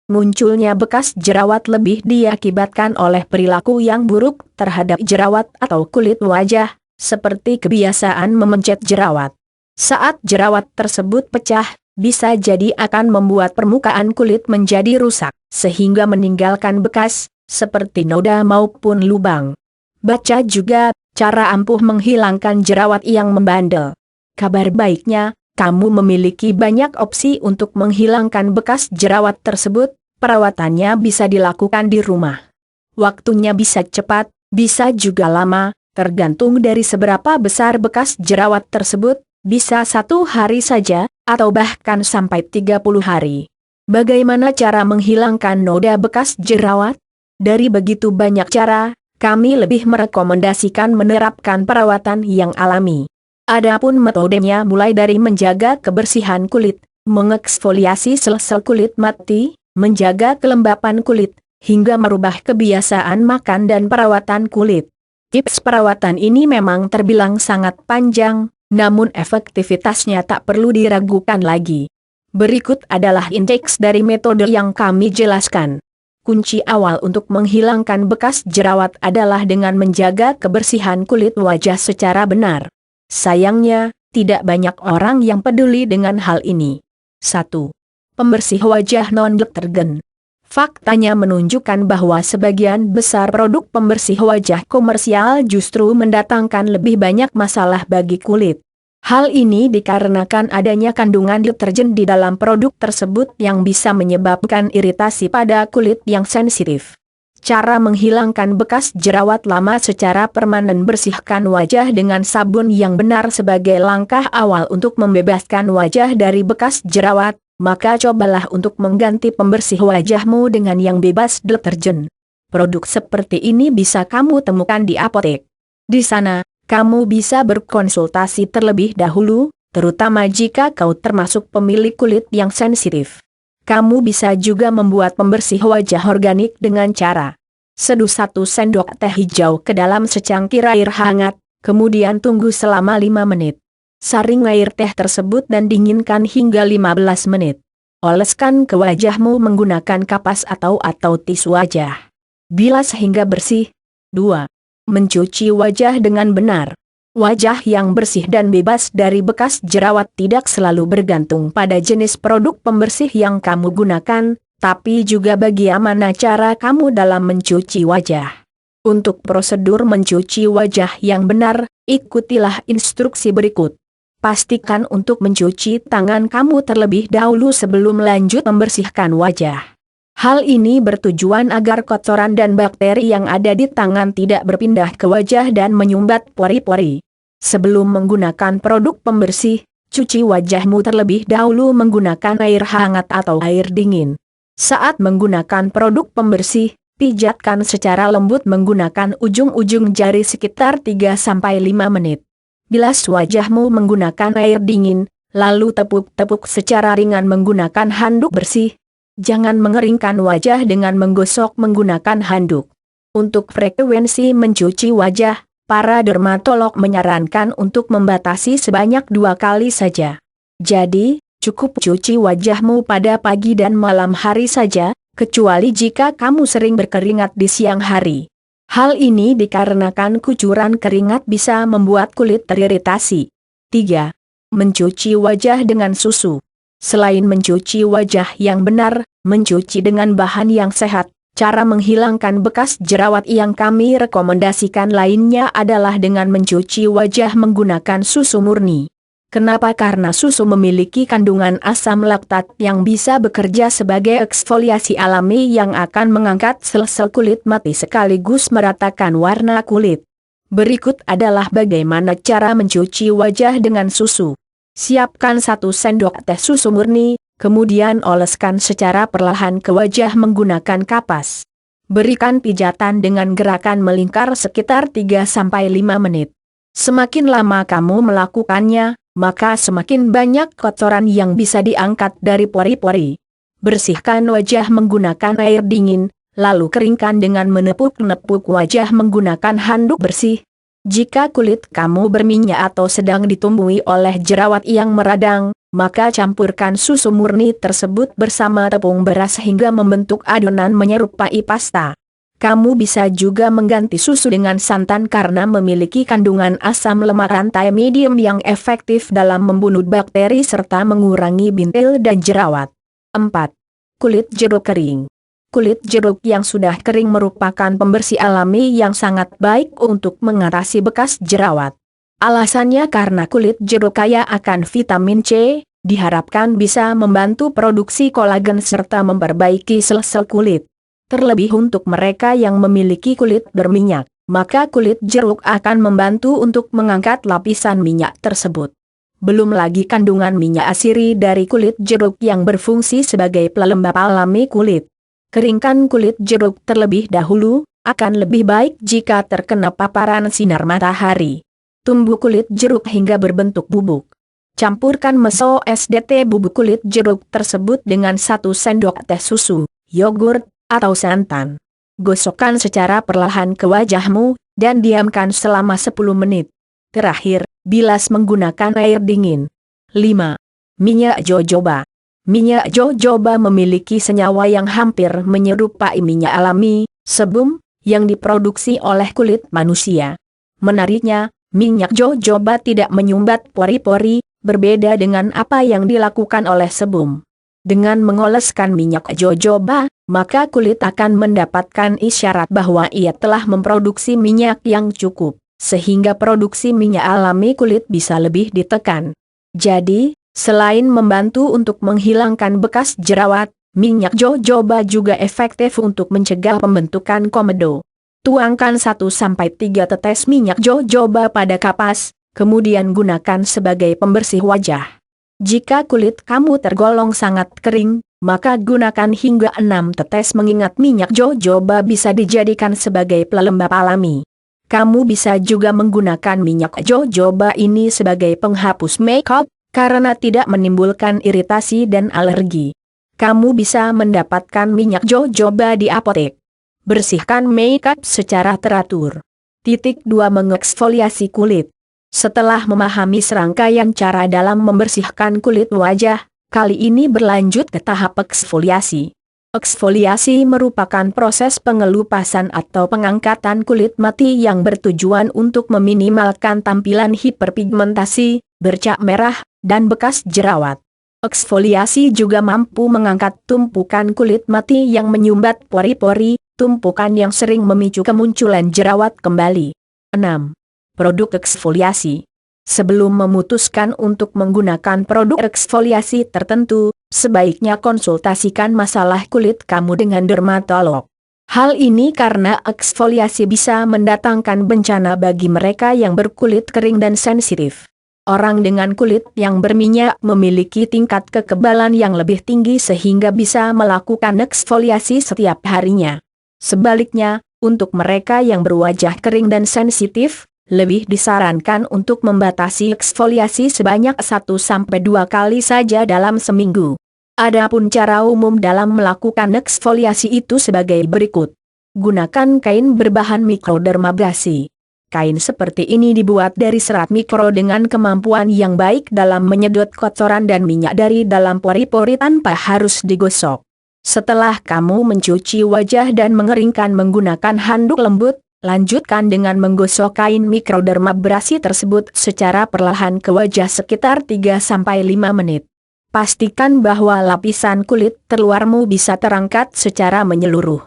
munculnya bekas jerawat lebih diakibatkan oleh perilaku yang buruk terhadap jerawat atau kulit wajah, seperti kebiasaan memencet jerawat. Saat jerawat tersebut pecah, bisa jadi akan membuat permukaan kulit menjadi rusak, sehingga meninggalkan bekas, seperti noda maupun lubang. Baca juga, cara ampuh menghilangkan jerawat yang membandel. Kabar baiknya, kamu memiliki banyak opsi untuk menghilangkan bekas jerawat tersebut, perawatannya bisa dilakukan di rumah. Waktunya bisa cepat, bisa juga lama, tergantung dari seberapa besar bekas jerawat tersebut, bisa 1 hari saja, atau bahkan sampai 30 hari. Bagaimana cara menghilangkan noda bekas jerawat? Dari begitu banyak cara, kami lebih merekomendasikan menerapkan perawatan yang alami. Adapun metodenya mulai dari menjaga kebersihan kulit, mengeksfoliasi sel-sel kulit mati, menjaga kelembapan kulit, hingga merubah kebiasaan makan dan perawatan kulit. Tips perawatan ini memang terbilang sangat panjang, namun efektivitasnya tak perlu diragukan lagi. Berikut adalah indeks dari metode yang kami jelaskan. Kunci awal untuk menghilangkan bekas jerawat adalah dengan menjaga kebersihan kulit wajah secara benar. Sayangnya, tidak banyak orang yang peduli dengan hal ini. 1. Pembersih wajah non-detergen. Faktanya menunjukkan bahwa sebagian besar produk pembersih wajah komersial justru mendatangkan lebih banyak masalah bagi kulit. Hal ini dikarenakan adanya kandungan deterjen di dalam produk tersebut yang bisa menyebabkan iritasi pada kulit yang sensitif. Cara menghilangkan bekas jerawat lama secara permanen: bersihkan wajah dengan sabun yang benar sebagai langkah awal untuk membebaskan wajah dari bekas jerawat, maka cobalah untuk mengganti pembersih wajahmu dengan yang bebas deterjen. Produk seperti ini bisa kamu temukan di apotek. Di sana, kamu bisa berkonsultasi terlebih dahulu, terutama jika kau termasuk pemilik kulit yang sensitif. Kamu bisa juga membuat pembersih wajah organik dengan cara seduh 1 sendok teh hijau ke dalam secangkir air hangat, kemudian tunggu selama 5 menit. Saring air teh tersebut dan dinginkan hingga 15 menit. Oleskan ke wajahmu menggunakan kapas atau tisu wajah. Bilas hingga bersih. 2. Mencuci wajah dengan benar. Wajah yang bersih dan bebas dari bekas jerawat tidak selalu bergantung pada jenis produk pembersih yang kamu gunakan, tapi juga bagaimana cara kamu dalam mencuci wajah. Untuk prosedur mencuci wajah yang benar, ikutilah instruksi berikut. Pastikan untuk mencuci tangan kamu terlebih dahulu sebelum lanjut membersihkan wajah. Hal ini bertujuan agar kotoran dan bakteri yang ada di tangan tidak berpindah ke wajah dan menyumbat pori-pori. Sebelum menggunakan produk pembersih, cuci wajahmu terlebih dahulu menggunakan air hangat atau air dingin. Saat menggunakan produk pembersih, pijatkan secara lembut menggunakan ujung-ujung jari sekitar 3-5 menit. Bilas wajahmu menggunakan air dingin, lalu tepuk-tepuk secara ringan menggunakan handuk bersih. Jangan mengeringkan wajah dengan menggosok menggunakan handuk. Untuk frekuensi mencuci wajah, para dermatolog menyarankan untuk membatasi sebanyak 2 kali saja. Jadi, cukup cuci wajahmu pada pagi dan malam hari saja, kecuali jika kamu sering berkeringat di siang hari. Hal ini dikarenakan kucuran keringat bisa membuat kulit teriritasi. 3. Mencuci wajah dengan susu. Selain mencuci wajah yang benar, mencuci dengan bahan yang sehat, cara menghilangkan bekas jerawat yang kami rekomendasikan lainnya adalah dengan mencuci wajah menggunakan susu murni. Kenapa? Karena susu memiliki kandungan asam laktat yang bisa bekerja sebagai eksfoliasi alami yang akan mengangkat sel-sel kulit mati sekaligus meratakan warna kulit. Berikut adalah bagaimana cara mencuci wajah dengan susu. Siapkan 1 sendok teh susu murni, kemudian oleskan secara perlahan ke wajah menggunakan kapas. Berikan pijatan dengan gerakan melingkar sekitar 3-5 menit. Semakin lama kamu melakukannya, maka semakin banyak kotoran yang bisa diangkat dari pori-pori. Bersihkan wajah menggunakan air dingin, lalu keringkan dengan menepuk-nepuk wajah menggunakan handuk bersih. Jika kulit kamu berminyak atau sedang ditumbuhi oleh jerawat yang meradang, maka campurkan susu murni tersebut bersama tepung beras hingga membentuk adonan menyerupai pasta. Kamu bisa juga mengganti susu dengan santan karena memiliki kandungan asam lemak rantai medium yang efektif dalam membunuh bakteri serta mengurangi bintil dan jerawat. 4. Kulit jeruk kering. Kulit jeruk yang sudah kering merupakan pembersih alami yang sangat baik untuk mengatasi bekas jerawat. Alasannya karena kulit jeruk kaya akan vitamin C, diharapkan bisa membantu produksi kolagen serta memperbaiki sel-sel kulit. Terlebih untuk mereka yang memiliki kulit berminyak, maka kulit jeruk akan membantu untuk mengangkat lapisan minyak tersebut. Belum lagi kandungan minyak asiri dari kulit jeruk yang berfungsi sebagai pelembab alami kulit. Keringkan kulit jeruk terlebih dahulu, akan lebih baik jika terkena paparan sinar matahari. Tumbuk kulit jeruk hingga berbentuk bubuk. Campurkan meso SDT bubuk kulit jeruk tersebut dengan 1 sendok teh susu, yogurt, atau santan. Gosokkan secara perlahan ke wajahmu, dan diamkan selama 10 menit. Terakhir, bilas menggunakan air dingin. 5. Minyak jojoba. Minyak jojoba memiliki senyawa yang hampir menyerupai minyak alami, sebum, yang diproduksi oleh kulit manusia. Menariknya, minyak jojoba tidak menyumbat pori-pori, berbeda dengan apa yang dilakukan oleh sebum. Dengan mengoleskan minyak jojoba, maka kulit akan mendapatkan isyarat bahwa ia telah memproduksi minyak yang cukup, sehingga produksi minyak alami kulit bisa lebih ditekan. Jadi, selain membantu untuk menghilangkan bekas jerawat, minyak jojoba juga efektif untuk mencegah pembentukan komedo. Tuangkan 1-3 tetes minyak jojoba pada kapas, kemudian gunakan sebagai pembersih wajah. Jika kulit kamu tergolong sangat kering, maka gunakan hingga 6 tetes mengingat minyak jojoba bisa dijadikan sebagai pelembab alami. Kamu bisa juga menggunakan minyak jojoba ini sebagai penghapus makeup, karena tidak menimbulkan iritasi dan alergi. Kamu bisa mendapatkan minyak jojoba di apotek. Bersihkan makeup secara teratur. 2. Mengeksfoliasi kulit. Setelah memahami serangkaian cara dalam membersihkan kulit wajah, kali ini berlanjut ke tahap eksfoliasi. Eksfoliasi merupakan proses pengelupasan atau pengangkatan kulit mati yang bertujuan untuk meminimalkan tampilan hiperpigmentasi, bercak merah, dan bekas jerawat. Eksfoliasi juga mampu mengangkat tumpukan kulit mati yang menyumbat pori-pori, tumpukan yang sering memicu kemunculan jerawat kembali. 6. Produk eksfoliasi. Sebelum memutuskan untuk menggunakan produk eksfoliasi tertentu, sebaiknya konsultasikan masalah kulit kamu dengan dermatolog. Hal ini karena eksfoliasi bisa mendatangkan bencana bagi mereka yang berkulit kering dan sensitif. Orang dengan kulit yang berminyak memiliki tingkat kekebalan yang lebih tinggi sehingga bisa melakukan eksfoliasi setiap harinya. Sebaliknya, untuk mereka yang berwajah kering dan sensitif, lebih disarankan untuk membatasi eksfoliasi sebanyak 1-2 kali saja dalam seminggu. Adapun cara umum dalam melakukan eksfoliasi itu sebagai berikut. Gunakan kain berbahan mikrodermabrasi. Kain seperti ini dibuat dari serat mikro dengan kemampuan yang baik dalam menyedot kotoran dan minyak dari dalam pori-pori tanpa harus digosok. Setelah kamu mencuci wajah dan mengeringkan menggunakan handuk lembut, lanjutkan dengan menggosok kain mikrodermabrasi tersebut secara perlahan ke wajah sekitar 3-5 menit. Pastikan bahwa lapisan kulit terluarmu bisa terangkat secara menyeluruh.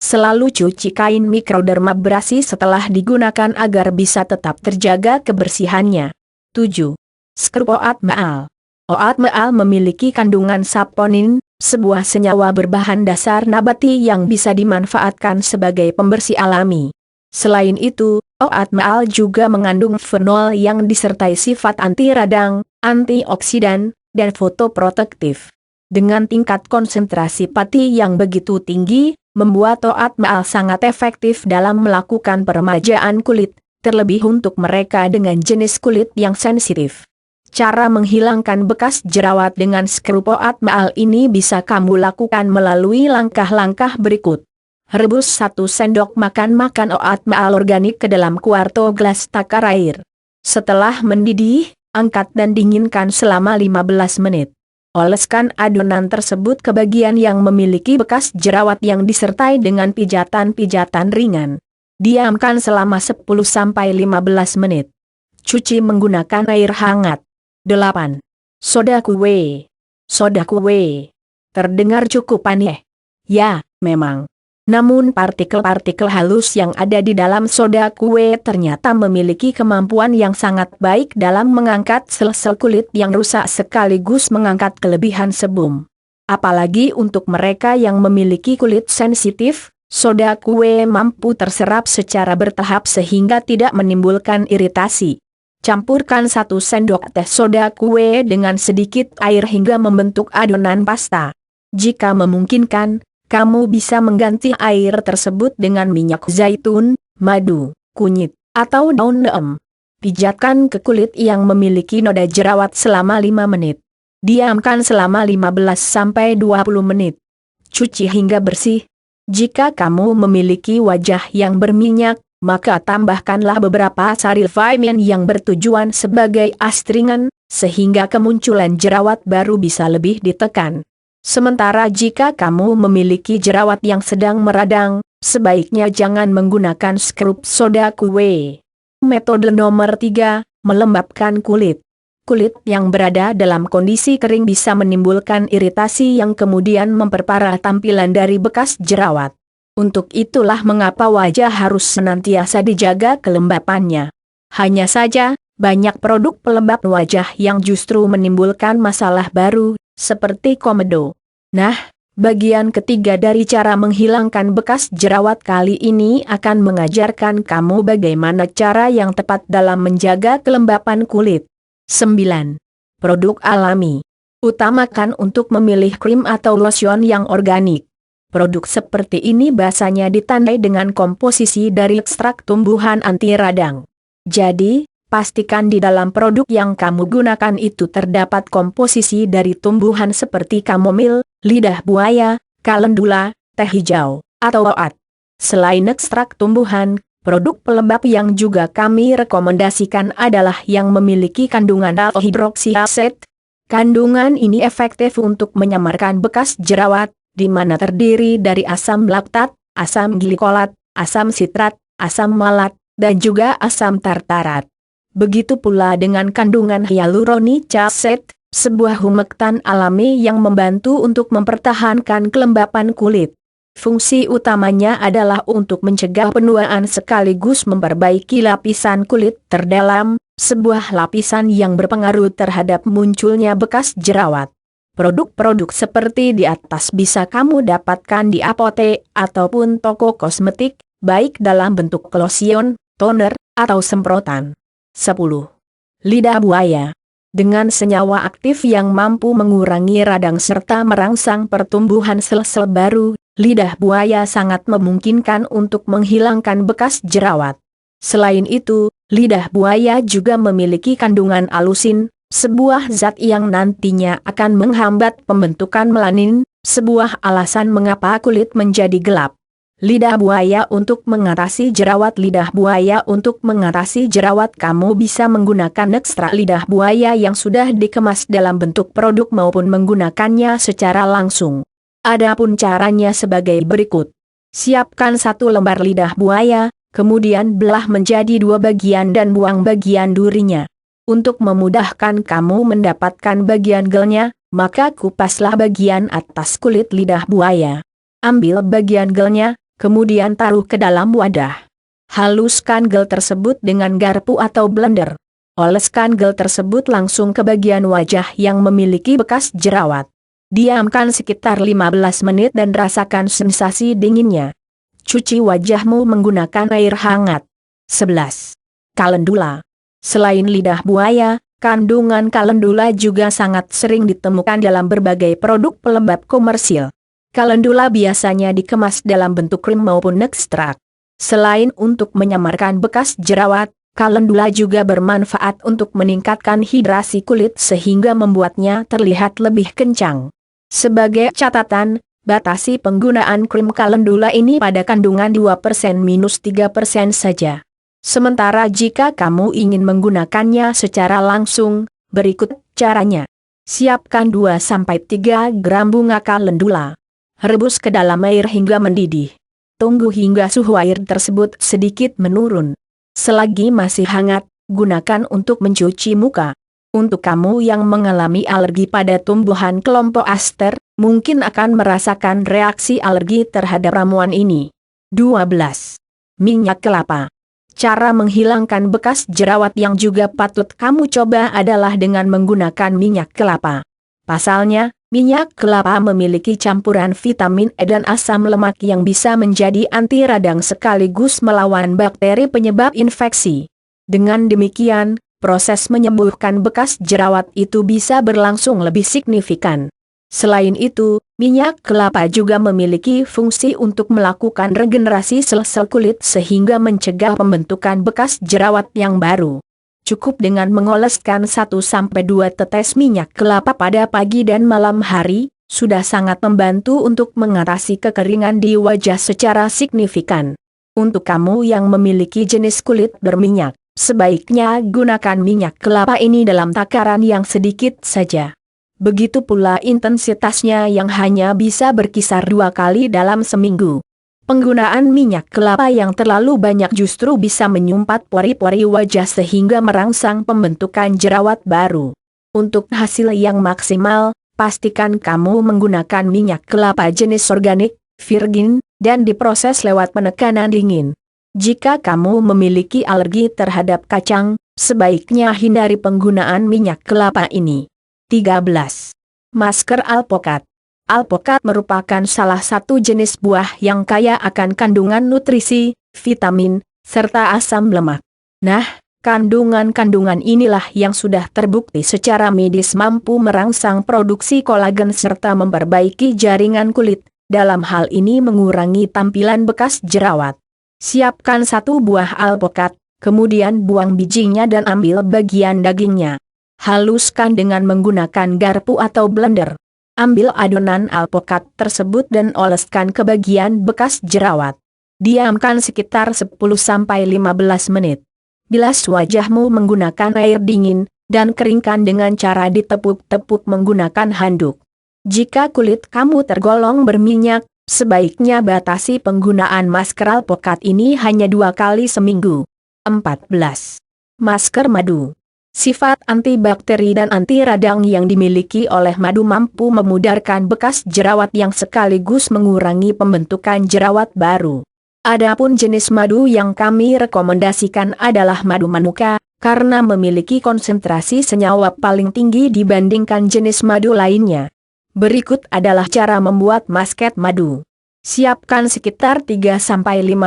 Selalu cuci kain mikrodermabrasi setelah digunakan agar bisa tetap terjaga kebersihannya. 7. Skrup oat maal. Oat maal memiliki kandungan saponin, sebuah senyawa berbahan dasar nabati yang bisa dimanfaatkan sebagai pembersih alami. Selain itu, oat maal juga mengandung fenol yang disertai sifat anti radang, antioksidan, dan fotoprotektif. Dengan tingkat konsentrasi pati yang begitu tinggi, membuat oat maal sangat efektif dalam melakukan peremajaan kulit, terlebih untuk mereka dengan jenis kulit yang sensitif. Cara menghilangkan bekas jerawat dengan skrup oat maal ini bisa kamu lakukan melalui langkah-langkah berikut. Rebus 1 sendok makan oat maal organik ke dalam kuarto gelas takar air. Setelah mendidih, Angkat dan dinginkan selama 15 menit. Oleskan adonan tersebut ke bagian yang memiliki bekas jerawat yang disertai dengan pijatan-pijatan ringan. Diamkan selama 10-15 menit. Cuci menggunakan air hangat. 8. Soda kue. Soda kue. Terdengar cukup aneh. Ya, memang. Namun partikel-partikel halus yang ada di dalam soda kue ternyata memiliki kemampuan yang sangat baik dalam mengangkat sel-sel kulit yang rusak sekaligus mengangkat kelebihan sebum. Apalagi untuk mereka yang memiliki kulit sensitif, soda kue mampu terserap secara bertahap sehingga tidak menimbulkan iritasi. Campurkan 1 sendok teh soda kue dengan sedikit air hingga membentuk adonan pasta. Jika memungkinkan, kamu bisa mengganti air tersebut dengan minyak zaitun, madu, kunyit, atau daun neem. Pijatkan ke kulit yang memiliki noda jerawat selama 5 menit. Diamkan selama 15-20 menit. Cuci hingga bersih. Jika kamu memiliki wajah yang berminyak, maka tambahkanlah beberapa sari vitamin yang bertujuan sebagai astringan, sehingga kemunculan jerawat baru bisa lebih ditekan. Sementara jika kamu memiliki jerawat yang sedang meradang, sebaiknya jangan menggunakan skrup soda kue. Metode nomor 3, melembabkan kulit. Kulit yang berada dalam kondisi kering bisa menimbulkan iritasi yang kemudian memperparah tampilan dari bekas jerawat. Untuk itulah mengapa wajah harus senantiasa dijaga kelembapannya. Hanya saja, banyak produk pelembab wajah yang justru menimbulkan masalah baru, seperti komedo. Nah, bagian ketiga dari cara menghilangkan bekas jerawat kali ini akan mengajarkan kamu bagaimana cara yang tepat dalam menjaga kelembapan kulit. 9. Produk alami. Utamakan untuk memilih krim atau lotion yang organik. Produk seperti ini biasanya ditandai dengan komposisi dari ekstrak tumbuhan anti radang. Jadi, pastikan di dalam produk yang kamu gunakan itu terdapat komposisi dari tumbuhan seperti kamomil, lidah buaya, kalendula, teh hijau, atau oat. Selain ekstrak tumbuhan, produk pelembab yang juga kami rekomendasikan adalah yang memiliki kandungan alpha hidroksiaset. Kandungan ini efektif untuk menyamarkan bekas jerawat, di mana terdiri dari asam laktat, asam glikolat, asam sitrat, asam malat, dan juga asam tartarat. Begitu pula dengan kandungan hyaluronic acid, sebuah humektan alami yang membantu untuk mempertahankan kelembapan kulit. Fungsi utamanya adalah untuk mencegah penuaan sekaligus memperbaiki lapisan kulit terdalam, sebuah lapisan yang berpengaruh terhadap munculnya bekas jerawat. Produk-produk seperti di atas bisa kamu dapatkan di apotek ataupun toko kosmetik, baik dalam bentuk lotion, toner, atau semprotan. 10. Lidah buaya. Dengan senyawa aktif yang mampu mengurangi radang serta merangsang pertumbuhan sel-sel baru, lidah buaya sangat memungkinkan untuk menghilangkan bekas jerawat. Selain itu, lidah buaya juga memiliki kandungan alusin, sebuah zat yang nantinya akan menghambat pembentukan melanin, sebuah alasan mengapa kulit menjadi gelap. Lidah buaya untuk mengatasi jerawat. Lidah buaya untuk mengatasi jerawat kamu bisa menggunakan ekstrak lidah buaya yang sudah dikemas dalam bentuk produk maupun menggunakannya secara langsung. Adapun caranya sebagai berikut. Siapkan 1 lembar lidah buaya, kemudian belah menjadi 2 bagian dan buang bagian durinya. Untuk memudahkan kamu mendapatkan bagian gelnya, maka kupaslah bagian atas kulit lidah buaya. Ambil bagian gelnya, kemudian taruh ke dalam wadah. Haluskan gel tersebut dengan garpu atau blender. Oleskan gel tersebut langsung ke bagian wajah yang memiliki bekas jerawat. Diamkan sekitar 15 menit dan rasakan sensasi dinginnya. Cuci wajahmu menggunakan air hangat. 11. Kalendula. Selain lidah buaya, kandungan kalendula juga sangat sering ditemukan dalam berbagai produk pelembab komersil. Kalendula biasanya dikemas dalam bentuk krim maupun ekstrak. Selain untuk menyamarkan bekas jerawat, kalendula juga bermanfaat untuk meningkatkan hidrasi kulit sehingga membuatnya terlihat lebih kencang. Sebagai catatan, batasi penggunaan krim kalendula ini pada kandungan 2%-3% saja. Sementara jika kamu ingin menggunakannya secara langsung, berikut caranya. Siapkan 2-3 gram bunga kalendula. Rebus ke dalam air hingga mendidih. Tunggu hingga suhu air tersebut sedikit menurun. Selagi masih hangat, gunakan untuk mencuci muka. Untuk kamu yang mengalami alergi pada tumbuhan kelompok aster, mungkin akan merasakan reaksi alergi terhadap ramuan ini. 12. Minyak kelapa. Cara menghilangkan bekas jerawat yang juga patut kamu coba adalah dengan menggunakan minyak kelapa. Pasalnya, minyak kelapa memiliki campuran vitamin E dan asam lemak yang bisa menjadi anti radang sekaligus melawan bakteri penyebab infeksi. Dengan demikian, proses menyembuhkan bekas jerawat itu bisa berlangsung lebih signifikan. Selain itu, minyak kelapa juga memiliki fungsi untuk melakukan regenerasi sel-sel kulit sehingga mencegah pembentukan bekas jerawat yang baru. Cukup dengan mengoleskan 1-2 tetes minyak kelapa pada pagi dan malam hari, sudah sangat membantu untuk mengatasi kekeringan di wajah secara signifikan. Untuk kamu yang memiliki jenis kulit berminyak, sebaiknya gunakan minyak kelapa ini dalam takaran yang sedikit saja. Begitu pula intensitasnya yang hanya bisa berkisar 2 kali dalam seminggu. Penggunaan minyak kelapa yang terlalu banyak justru bisa menyumpat pori-pori wajah sehingga merangsang pembentukan jerawat baru. Untuk hasil yang maksimal, pastikan kamu menggunakan minyak kelapa jenis organik, virgin, dan diproses lewat penekanan dingin. Jika kamu memiliki alergi terhadap kacang, sebaiknya hindari penggunaan minyak kelapa ini. 13. Masker alpokat. Alpokat merupakan salah satu jenis buah yang kaya akan kandungan nutrisi, vitamin, serta asam lemak. Nah, kandungan-kandungan inilah yang sudah terbukti secara medis mampu merangsang produksi kolagen serta memperbaiki jaringan kulit, dalam hal ini mengurangi tampilan bekas jerawat. Siapkan 1 buah alpokat, kemudian buang bijinya dan ambil bagian dagingnya. Haluskan dengan menggunakan garpu atau blender. Ambil adonan alpokat tersebut dan oleskan ke bagian bekas jerawat. Diamkan sekitar 10-15 menit. Bilas wajahmu menggunakan air dingin, dan keringkan dengan cara ditepuk-tepuk menggunakan handuk. Jika kulit kamu tergolong berminyak, sebaiknya batasi penggunaan masker alpokat ini hanya 2 kali seminggu. 14. Masker madu. Sifat antibakteri dan anti radang yang dimiliki oleh madu mampu memudarkan bekas jerawat yang sekaligus mengurangi pembentukan jerawat baru. Adapun jenis madu yang kami rekomendasikan adalah madu manuka, karena memiliki konsentrasi senyawa paling tinggi dibandingkan jenis madu lainnya. Berikut adalah cara membuat masket madu. Siapkan sekitar 3-5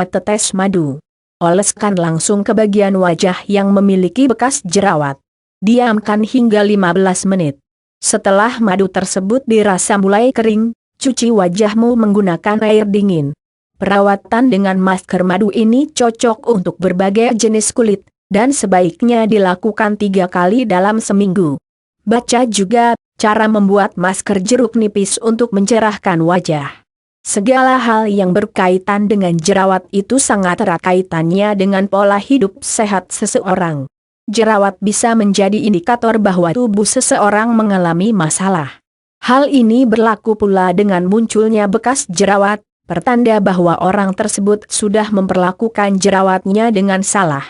tetes madu. Oleskan langsung ke bagian wajah yang memiliki bekas jerawat. Diamkan hingga 15 menit. Setelah madu tersebut dirasa mulai kering, cuci wajahmu menggunakan air dingin. Perawatan dengan masker madu ini cocok untuk berbagai jenis kulit, dan sebaiknya dilakukan 3 kali dalam seminggu. Baca juga cara membuat masker jeruk nipis untuk mencerahkan wajah. Segala hal yang berkaitan dengan jerawat itu sangat erat kaitannya dengan pola hidup sehat seseorang. Jerawat bisa menjadi indikator bahwa tubuh seseorang mengalami masalah. Hal ini berlaku pula dengan munculnya bekas jerawat, pertanda bahwa orang tersebut sudah memperlakukan jerawatnya dengan salah.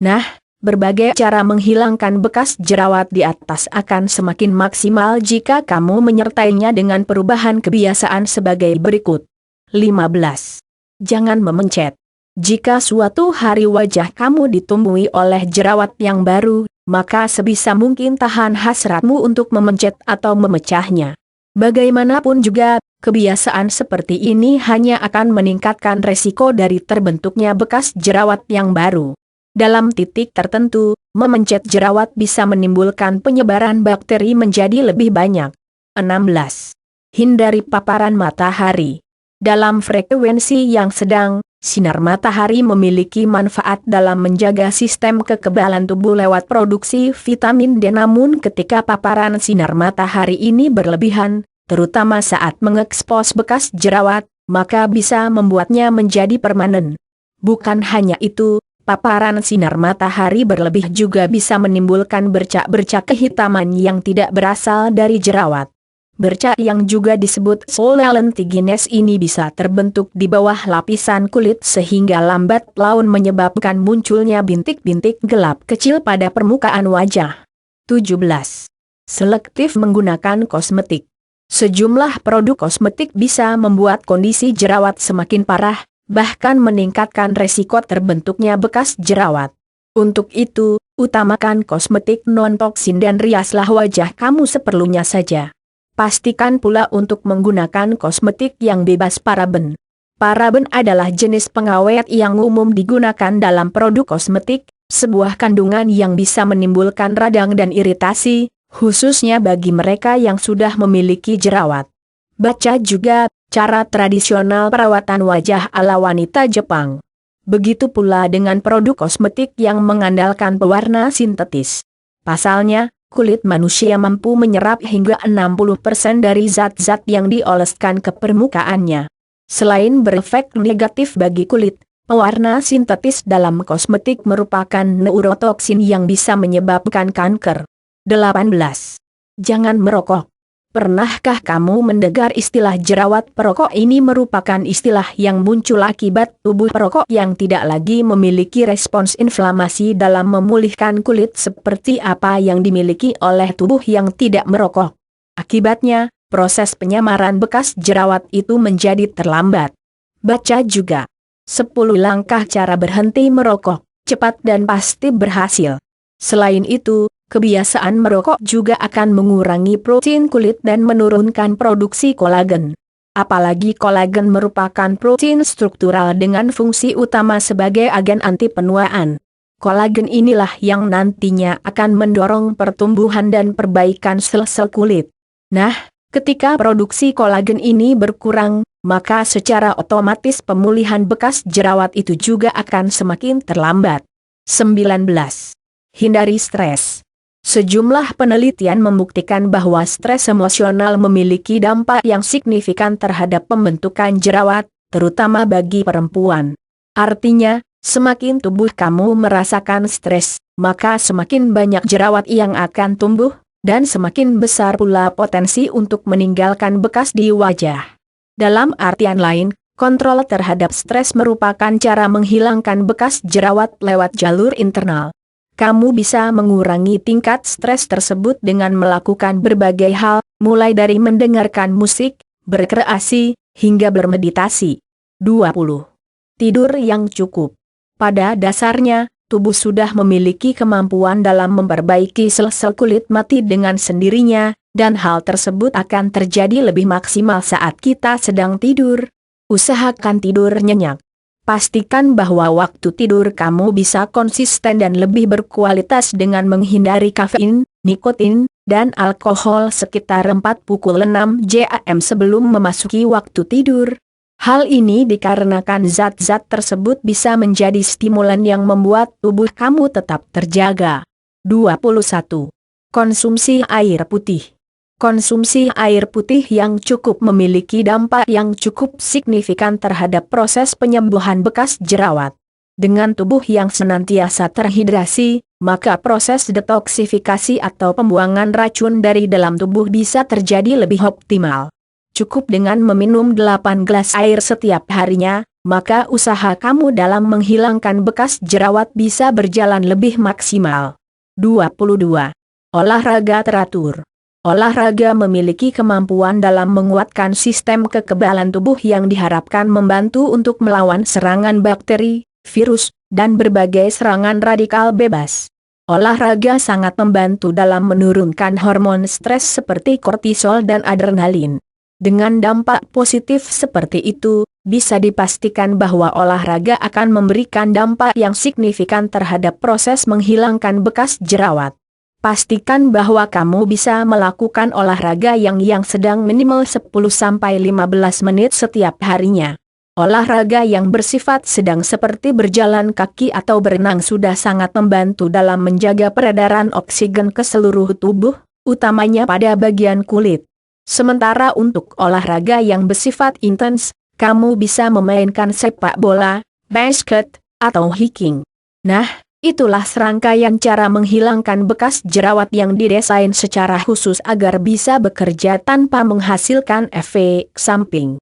Nah, berbagai cara menghilangkan bekas jerawat di atas akan semakin maksimal jika kamu menyertainya dengan perubahan kebiasaan sebagai berikut. 15. Jangan memencet. Jika suatu hari wajah kamu ditumbuhi oleh jerawat yang baru, maka sebisa mungkin tahan hasratmu untuk memencet atau memecahnya. Bagaimanapun juga, kebiasaan seperti ini hanya akan meningkatkan resiko dari terbentuknya bekas jerawat yang baru. Dalam titik tertentu, memencet jerawat bisa menimbulkan penyebaran bakteri menjadi lebih banyak. 16. Hindari paparan matahari. Dalam frekuensi yang sedang, sinar matahari memiliki manfaat dalam menjaga sistem kekebalan tubuh lewat produksi vitamin D. Namun ketika paparan sinar matahari ini berlebihan, terutama saat mengekspos bekas jerawat, maka bisa membuatnya menjadi permanen. Bukan hanya itu, paparan sinar matahari berlebih juga bisa menimbulkan bercak-bercak kehitaman yang tidak berasal dari jerawat. Bercak yang juga disebut solar lentiginess ini bisa terbentuk di bawah lapisan kulit sehingga lambat laun menyebabkan munculnya bintik-bintik gelap kecil pada permukaan wajah. 17. Selektif menggunakan kosmetik. Sejumlah produk kosmetik bisa membuat kondisi jerawat semakin parah, bahkan meningkatkan resiko terbentuknya bekas jerawat. Untuk itu, utamakan kosmetik non-toksin dan riaslah wajah kamu seperlunya saja. Pastikan pula untuk menggunakan kosmetik yang bebas paraben. Paraben adalah jenis pengawet yang umum digunakan dalam produk kosmetik, sebuah kandungan yang bisa menimbulkan radang dan iritasi, khususnya bagi mereka yang sudah memiliki jerawat. Baca juga cara tradisional perawatan wajah ala wanita Jepang. Begitu pula dengan produk kosmetik yang mengandalkan pewarna sintetis. Pasalnya, kulit manusia mampu menyerap hingga 60% dari zat-zat yang dioleskan ke permukaannya. Selain berefek negatif bagi kulit, pewarna sintetis dalam kosmetik merupakan neurotoksin yang bisa menyebabkan kanker. 18. Jangan merokok. Pernahkah kamu mendengar istilah jerawat perokok? Ini merupakan istilah yang muncul akibat tubuh perokok yang tidak lagi memiliki respons inflamasi dalam memulihkan kulit seperti apa yang dimiliki oleh tubuh yang tidak merokok. Akibatnya, proses penyamaran bekas jerawat itu menjadi terlambat. Baca juga 10 langkah cara berhenti merokok, cepat dan pasti berhasil. Selain itu, kebiasaan merokok juga akan mengurangi protein kulit dan menurunkan produksi kolagen. Apalagi kolagen merupakan protein struktural dengan fungsi utama sebagai agen anti penuaan. Kolagen inilah yang nantinya akan mendorong pertumbuhan dan perbaikan sel-sel kulit. Nah, ketika produksi kolagen ini berkurang, maka secara otomatis pemulihan bekas jerawat itu juga akan semakin terlambat. 19. Hindari stres. Sejumlah penelitian membuktikan bahwa stres emosional memiliki dampak yang signifikan terhadap pembentukan jerawat, terutama bagi perempuan. Artinya, semakin tubuh kamu merasakan stres, maka semakin banyak jerawat yang akan tumbuh, dan semakin besar pula potensi untuk meninggalkan bekas di wajah. Dalam artian lain, kontrol terhadap stres merupakan cara menghilangkan bekas jerawat lewat jalur internal. Kamu bisa mengurangi tingkat stres tersebut dengan melakukan berbagai hal, mulai dari mendengarkan musik, berkreasi, hingga bermeditasi. 20. Tidur yang cukup. Pada dasarnya, tubuh sudah memiliki kemampuan dalam memperbaiki sel-sel kulit mati dengan sendirinya, dan hal tersebut akan terjadi lebih maksimal saat kita sedang tidur. Usahakan tidur nyenyak. Pastikan bahwa waktu tidur kamu bisa konsisten dan lebih berkualitas dengan menghindari kafein, nikotin, dan alkohol sekitar 4:06 jam sebelum memasuki waktu tidur. Hal ini dikarenakan zat-zat tersebut bisa menjadi stimulan yang membuat tubuh kamu tetap terjaga. 21. Konsumsi air putih. Konsumsi air putih yang cukup memiliki dampak yang cukup signifikan terhadap proses penyembuhan bekas jerawat. Dengan tubuh yang senantiasa terhidrasi, maka proses detoksifikasi atau pembuangan racun dari dalam tubuh bisa terjadi lebih optimal. Cukup dengan meminum 8 gelas air setiap harinya, maka usaha kamu dalam menghilangkan bekas jerawat bisa berjalan lebih maksimal. 22. Olahraga teratur. Olahraga memiliki kemampuan dalam menguatkan sistem kekebalan tubuh yang diharapkan membantu untuk melawan serangan bakteri, virus, dan berbagai serangan radikal bebas. Olahraga sangat membantu dalam menurunkan hormon stres seperti kortisol dan adrenalin. Dengan dampak positif seperti itu, bisa dipastikan bahwa olahraga akan memberikan dampak yang signifikan terhadap proses menghilangkan bekas jerawat. Pastikan bahwa kamu bisa melakukan olahraga yang sedang minimal 10-15 menit setiap harinya. Olahraga yang bersifat sedang seperti berjalan kaki atau berenang sudah sangat membantu dalam menjaga peredaran oksigen ke seluruh tubuh, utamanya pada bagian kulit. Sementara untuk olahraga yang bersifat intens, kamu bisa memainkan sepak bola, basket, atau hiking. Nah, itulah serangkaian cara menghilangkan bekas jerawat yang didesain secara khusus agar bisa bekerja tanpa menghasilkan efek samping.